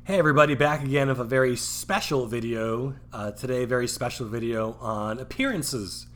Hey everybody, back again with a very special video. Today, very special video on appearances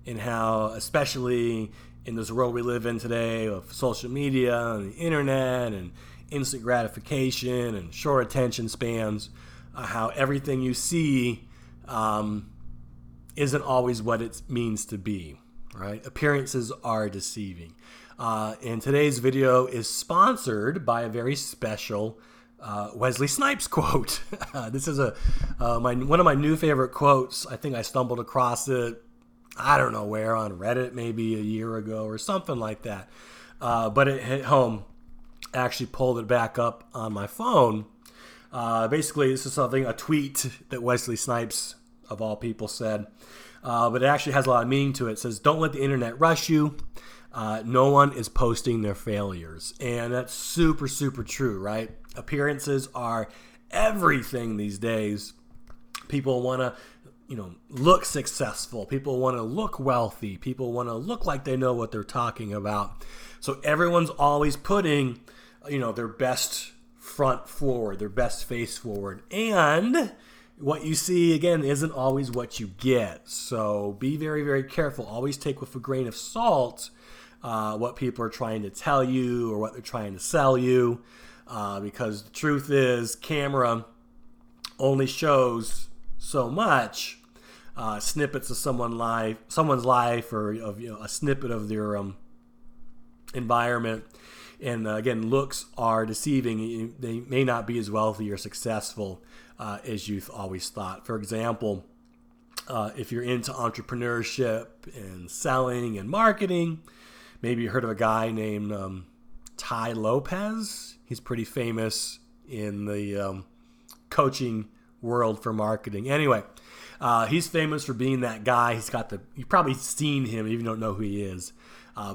and how, especially in this world we live in today of social media and the internet and instant gratification and short attention spans, how everything you see isn't always what it means to be, right? Appearances are deceiving. And today's video is sponsored by a very special Wesley Snipes quote. This is one of my new favorite quotes. I think I stumbled across it, I don't know where, on Reddit maybe a year ago or something like that. But it hit home. Actually pulled it back up on my phone. Basically, this is a tweet that Wesley Snipes, of all people, said. But it actually has a lot of meaning to it. It says, "Don't let the internet rush you. No one is posting their failures." And that's super, super true, right? Appearances are everything these days. People want to, look successful. People want to look wealthy. People want to look like they know what they're talking about. So everyone's always putting, their best front forward, their best face forward. And what you see, again, isn't always what you get. So be very, very careful. Always take with a grain of salt what people are trying to tell you or what they're trying to sell you. Because the truth is, camera only shows so much. Snippets of someone's life, or of a snippet of their environment. And again, looks are deceiving. They may not be as wealthy or successful as you've always thought. For example, if you're into entrepreneurship and selling and marketing, maybe you heard of a guy named Tai Lopez. He's pretty famous in the coaching world for marketing. Anyway, he's famous for being that guy. You've probably seen him, even if you don't know who he is.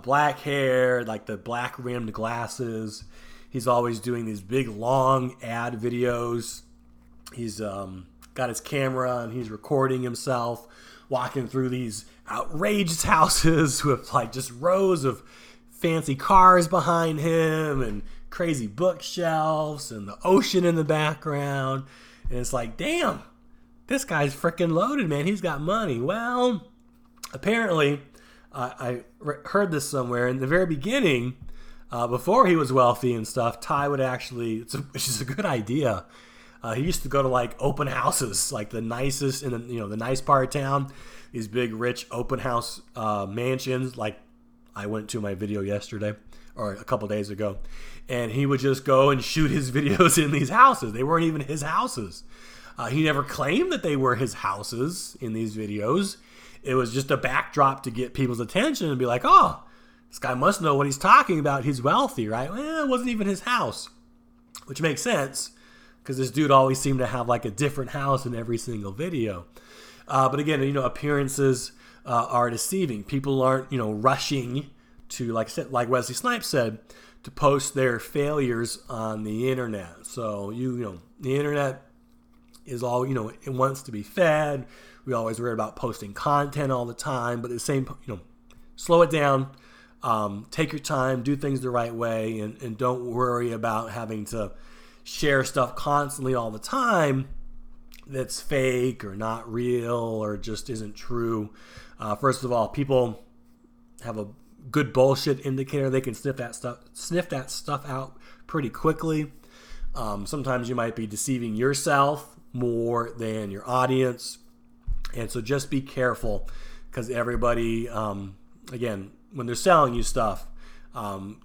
Black hair, like the black rimmed glasses. He's always doing these big, long ad videos. He's got his camera and he's recording himself walking through these outrageous houses with like just rows of fancy cars behind him and crazy bookshelves and the ocean in the background. And it's like, damn, this guy's freaking loaded, man. He's got money. Well, apparently, I heard this somewhere in the very beginning, before he was wealthy and stuff, Ty would actually, which is a good idea. He used to go to like open houses, like the nicest in the nice part of town, these big rich open house mansions, like I went to my video yesterday or a couple days ago, and he would just go and shoot his videos in these houses. They weren't even his houses. He never claimed that they were his houses in these videos. It was just a backdrop to get people's attention and be like, oh, this guy must know what he's talking about. He's wealthy, right? Well, it wasn't even his house, which makes sense because this dude always seemed to have like a different house in every single video. But again, appearances are deceiving. People aren't, rushing to, like Wesley Snipes said, to post their failures on the internet. So, the internet is all, it wants to be fed. We always worry about posting content all the time, but at the same, slow it down, take your time, do things the right way, and don't worry about having to share stuff constantly all the time that's fake or not real or just isn't true. First of all, people have a good bullshit indicator. They can sniff that stuff out pretty quickly. Sometimes you might be deceiving yourself more than your audience. And so just be careful, because everybody, again, when they're selling you stuff,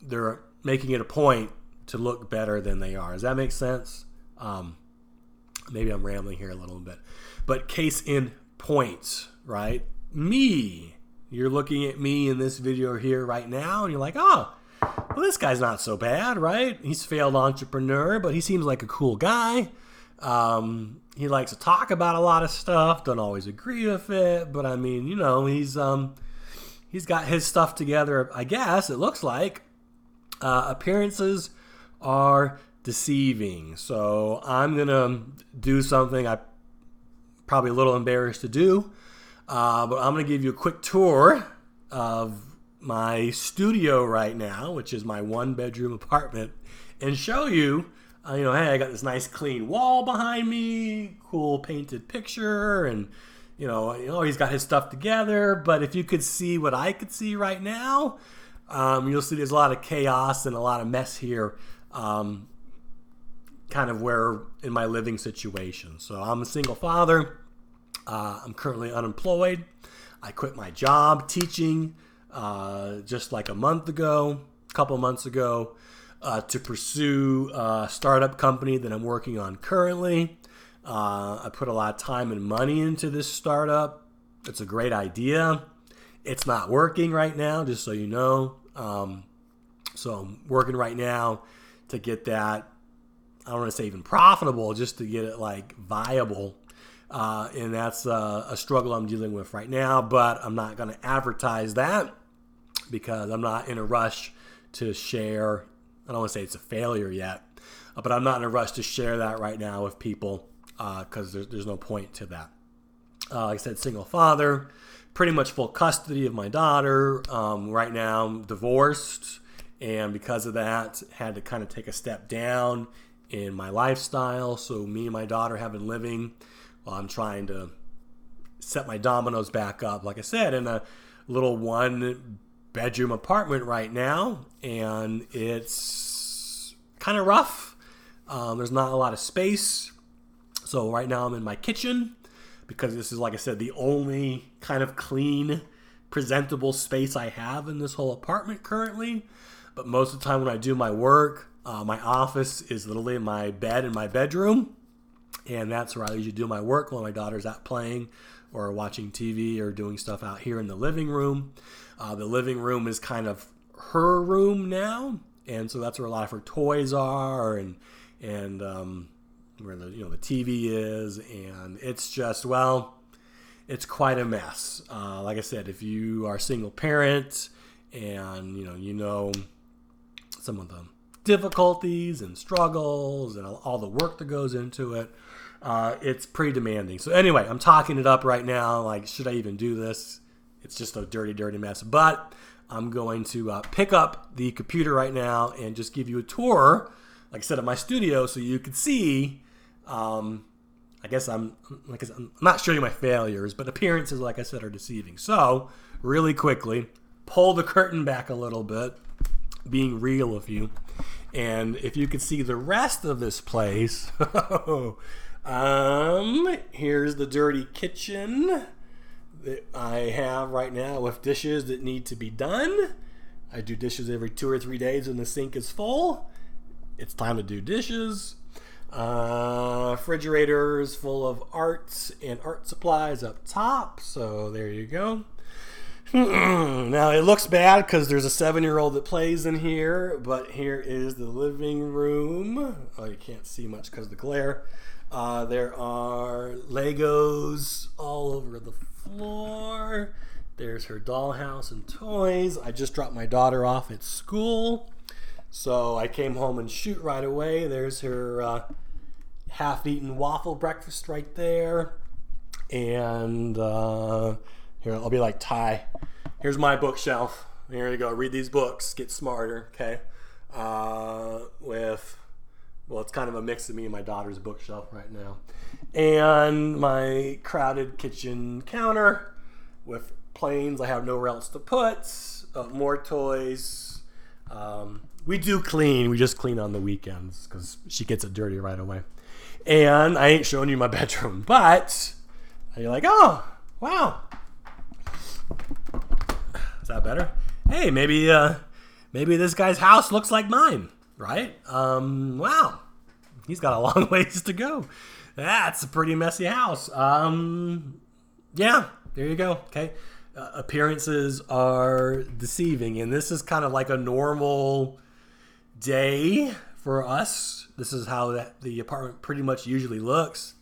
they're making it a point to look better than they are. Does that make sense? Maybe I'm rambling here a little bit. But case in point, right? Me. You're looking at me in this video here right now, and you're like, oh, well, this guy's not so bad, right? He's a failed entrepreneur, but he seems like a cool guy. He likes to talk about a lot of stuff, don't always agree with it, but I mean, he's got his stuff together, I guess, it looks like. Appearances are deceiving. So I'm going to do something I'm probably a little embarrassed to do, but I'm going to give you a quick tour of my studio right now, which is my one-bedroom apartment, and show you Hey, I got this nice clean wall behind me, cool painted picture, and he's got his stuff together. But if you could see what I could see right now, you'll see there's a lot of chaos and a lot of mess here, kind of where in my living situation. So I'm a single father. I'm currently unemployed. I quit my job teaching just like a couple months ago, to pursue a startup company that I'm working on currently. I put a lot of time and money into this startup. It's a great idea. It's not working right now, just so you know. So I'm working right now to get that, I don't want to say even profitable, just to get it like viable. And that's a struggle I'm dealing with right now, but I'm not going to advertise that because I'm not in a rush to share. I don't want to say it's a failure yet, but I'm not in a rush to share that right now with people because there's no point to that. Like I said, single father, pretty much full custody of my daughter. Right now, I'm divorced, and because of that, had to kind of take a step down in my lifestyle. So me and my daughter have been living while I'm trying to set my dominoes back up, like I said, in a little one-bedroom apartment right now, and it's kind of rough. There's not a lot of space. So right now I'm in my kitchen because this is, like I said, the only kind of clean, presentable space I have in this whole apartment currently. But most of the time when I do my work, my office is literally my bed in my bedroom. And that's where I usually do my work while my daughter's out playing or watching TV or doing stuff out here in the living room. The living room is kind of her room now. And so that's where a lot of her toys are and where the TV is. And it's just, it's quite a mess. Like I said, if you are a single parent and, you know some of the difficulties and struggles and all the work that goes into it, it's pretty demanding. So anyway, I'm talking it up right now. Like, should I even do this? It's just a dirty, dirty mess. But I'm going to pick up the computer right now and just give you a tour, like I said, of my studio so you can see. I guess I'm not showing you my failures, but appearances, like I said, are deceiving. So really quickly, pull the curtain back a little bit, being real with you. And if you could see the rest of this place, here's the dirty kitchen that I have right now with dishes that need to be done. I do dishes every 2 or 3 days when the sink is full. It's time to do dishes. Refrigerators full of arts and art supplies up top. So there you go. Now it looks bad because there's a 7-year-old that plays in here, but here is the living room. Oh, you can't see much because of the glare. There are Legos all over the floor. There's her dollhouse and toys. I just dropped my daughter off at school, so I came home and shoot right away. There's her half-eaten waffle breakfast right there. And here, I'll be like Ty. Here's my bookshelf. Here you go. Read these books. Get smarter, okay? It's kind of a mix of me and my daughter's bookshelf right now. And my crowded kitchen counter with planes I have nowhere else to put. More toys. We do clean. We just clean on the weekends because she gets it dirty right away. And I ain't showing you my bedroom, but you're like, oh, wow. Is that better? Hey, maybe this guy's house looks like mine, right? Wow. He's got a long ways to go. That's a pretty messy house. Yeah, there you go. Okay. Appearances are deceiving, and this is kind of like a normal day for us. This is how the apartment pretty much usually looks.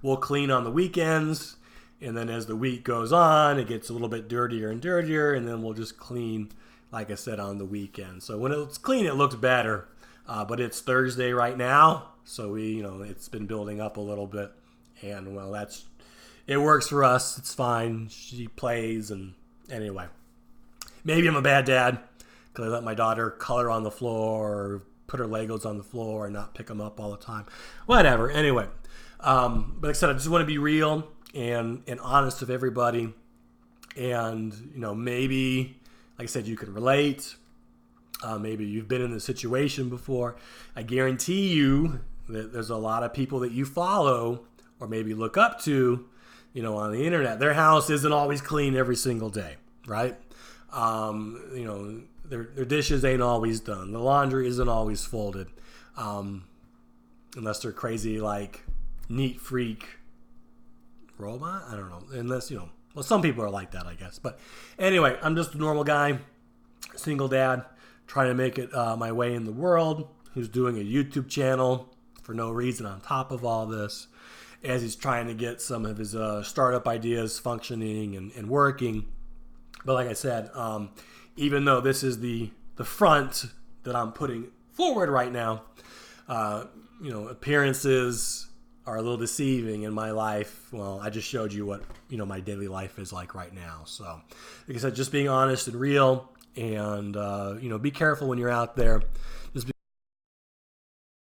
We'll clean on the weekends, and then as the week goes on, it gets a little bit dirtier and dirtier, and then we'll just clean, like I said, on the weekend. So when it's clean, it looks better. But it's Thursday right now, so it's been building up a little bit, and it works for us. It's fine. She plays, and anyway, maybe I'm a bad dad because I let my daughter color on the floor or put her Legos on the floor and not pick them up all the time. Whatever. Anyway, but like I said, I just want to be real and honest with everybody. And, maybe, like I said, you can relate. Maybe you've been in this situation before. I guarantee you that there's a lot of people that you follow or maybe look up to, on the internet. Their house isn't always clean every single day, right? Their dishes ain't always done. The laundry isn't always folded. Unless they're crazy, like, neat freak robot. I don't know. Unless, well, some people are like that, I guess. But anyway, I'm just a normal guy, single dad, trying to make it my way in the world, who's doing a YouTube channel for no reason on top of all this, as he's trying to get some of his startup ideas functioning and working. But like I said, even though this is the front that I'm putting forward right now, appearances are a little deceiving in my life. Well, I just showed you what, my daily life is like right now. So, like I said, just being honest and real, and, be careful when you're out there.